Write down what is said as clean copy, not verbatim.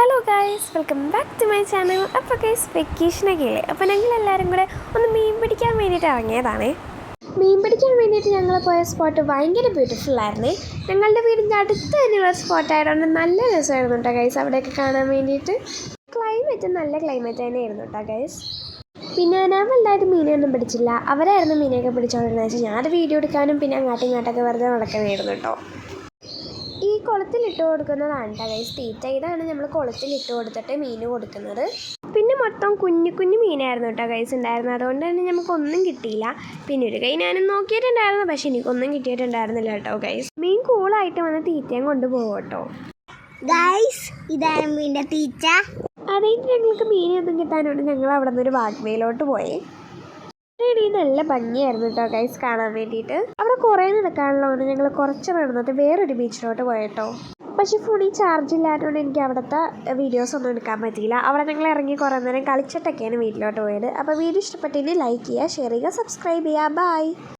Hello guys, welcome back to my channel. അപ്പോൾ guys, വെക്കേഷനൊക്കെ ഇല്ലേ, അപ്പോൾ ഞങ്ങളെല്ലാവരും കൂടെ ഒന്ന് മീൻ പിടിക്കാൻ വേണ്ടിയിട്ട് ഇറങ്ങിയതാണേ. മീൻ പിടിക്കാൻ വേണ്ടിയിട്ട് ഞങ്ങൾ പോയ സ്പോട്ട് ഭയങ്കര ബ്യൂട്ടിഫുള്ളായിരുന്നേ. ഞങ്ങളുടെ വീടിൻ്റെ അടുത്ത് തന്നെയുള്ള സ്പോട്ടായതുകൊണ്ട് നല്ല രസമായിരുന്നു കേട്ടോ ഗൈസ് അവിടെയൊക്കെ കാണാൻ വേണ്ടിയിട്ട്. ക്ലൈമറ്റ് നല്ല ക്ലൈമറ്റ് തന്നെയായിരുന്നു കേട്ടോ ഗൈസ്. പിന്നെ ഞാൻ വലുതായിട്ട് മീനൊന്നും പിടിച്ചില്ല, അവരായിരുന്നു മീനൊക്കെ പിടിച്ചോണ്ടിരുന്നത് വെച്ചാൽ ഞാനത് വീഡിയോ എടുക്കാനും പിന്നെ അങ്ങോട്ടും ഇങ്ങോട്ടൊക്കെ വെറുതെ നടക്കണമായിരുന്നു കേട്ടോ. ഈ കുളത്തിലിട്ട് കൊടുക്കുന്നതാണ് കേട്ടോ ഗൈസ് തീറ്റ. ഇതാണ് നമ്മൾ കുളത്തിലിട്ട് കൊടുത്തിട്ട് മീൻ കൊടുക്കുന്നത്. പിന്നെ മൊത്തം കുഞ്ഞു കുഞ്ഞു മീനായിരുന്നു കേട്ടോ ഗൈസ് ഉണ്ടായിരുന്നത്, അതുകൊണ്ട് തന്നെ നമുക്കൊന്നും കിട്ടിയില്ല. പിന്നെ ഒരു കൈ ഞാനും നോക്കിയിട്ടുണ്ടായിരുന്നു, പക്ഷെ എനിക്കൊന്നും കിട്ടിയിട്ടുണ്ടായിരുന്നില്ല കേട്ടോ ഗൈസ്. മീൻ കൂളായിട്ട് വന്ന് തീറ്റയും കൊണ്ടുപോകും കേട്ടോ ഗൈസ്. ഇതാണ് മീൻ്റെ തീറ്റ. അതായിട്ട് ഞങ്ങൾക്ക് മീനൊന്നും കിട്ടാനുണ്ട് ഞങ്ങൾ അവിടെ നിന്ന് ഒരു വാഗ്വേയിലോട്ട് പോയി. നല്ല ഭംഗിയായിരുന്നു കേട്ടോ ഗൈസ് കാണാൻ വേണ്ടിയിട്ട്. അവിടെ കുറേ നടക്കാനുള്ളതുകൊണ്ട് ഞങ്ങൾ കുറച്ച് നടന്നിട്ട് വേറൊരു ബീച്ചിലോട്ട് പോയിട്ടോ. പക്ഷെ ഫോണിൽ ചാർജ് ഇല്ലാത്തതുകൊണ്ട് എനിക്ക് അവിടുത്തെ വീഡിയോസ് ഒന്നും എടുക്കാൻ പറ്റിയില്ല. അവിടെ ഞങ്ങൾ ഇറങ്ങി കുറേ നേരം കളിച്ചിട്ടൊക്കെയാണ് വീട്ടിലോട്ട് പോയത്. അപ്പോൾ വീഡിയോ ഇഷ്ടപ്പെട്ടെങ്കിൽ ലൈക്ക് ചെയ്യുക, ഷെയർ ചെയ്യുക, സബ്സ്ക്രൈബ് ചെയ്യുക. ബൈ.